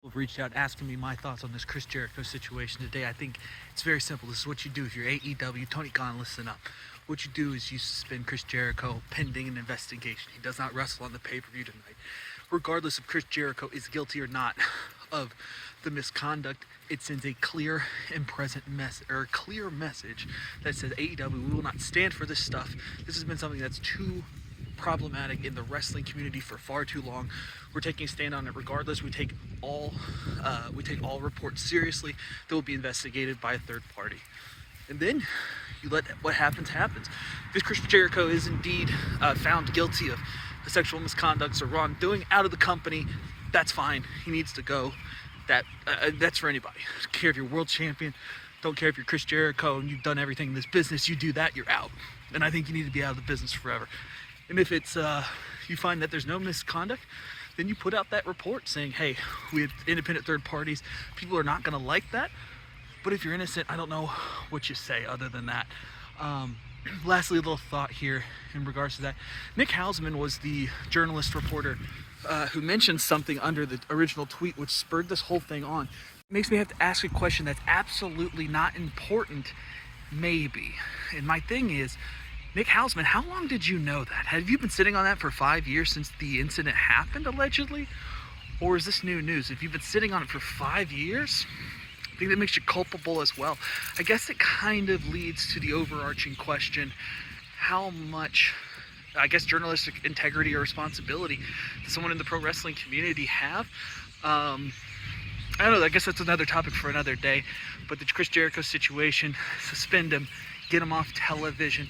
Have reached out asking me my thoughts on this Chris Jericho situation today. I think it's very simple. This is what you do if you're AEW. Tony Khan, listen up. What you do is you suspend Chris Jericho pending an investigation. He does not wrestle on the pay-per-view tonight. Regardless if Chris Jericho is guilty or not of the misconduct, it sends a clear and present message, or a clear message that says AEW, we will not stand for this stuff. This has been something that's too problematic in the wrestling community for far too long. We're taking a stand on it regardless. We take all reports seriously. They will be investigated by a third party, and then you let what happens happens. If Chris Jericho is indeed found guilty of sexual misconduct or wrongdoing out of the company, that's fine. He needs to go. That's for anybody. Don't care if you're world champion. Don't care if you're Chris Jericho and you've done everything in this business. You do that, you're out. And I think you need to be out of the business forever. And if it's you find that there's no misconduct, then you put out that report saying, hey, we have independent third parties. People are not going to like that. But if you're innocent, I don't know what you say other than that. Lastly, a little thought here in regards to that. Nick Hausman was the journalist reporter who mentioned something under the original tweet, which spurred this whole thing on. It makes me have to ask a question that's absolutely not important, maybe. And my thing is, Nick Hausman, how long did you know that? Have you been sitting on that for 5 years since the incident happened, allegedly? Or is this new news? If you've been sitting on it for 5 years, I think that makes you culpable as well. I guess it kind of leads to the overarching question, how much, I guess, journalistic integrity or responsibility does someone in the pro wrestling community have? I don't know, I guess that's another topic for another day. But the Chris Jericho situation, suspend him, get him off television,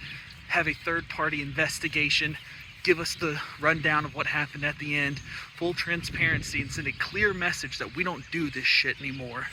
have a third-party investigation, give us the rundown of what happened at the end, full transparency, and send a clear message that we don't do this shit anymore.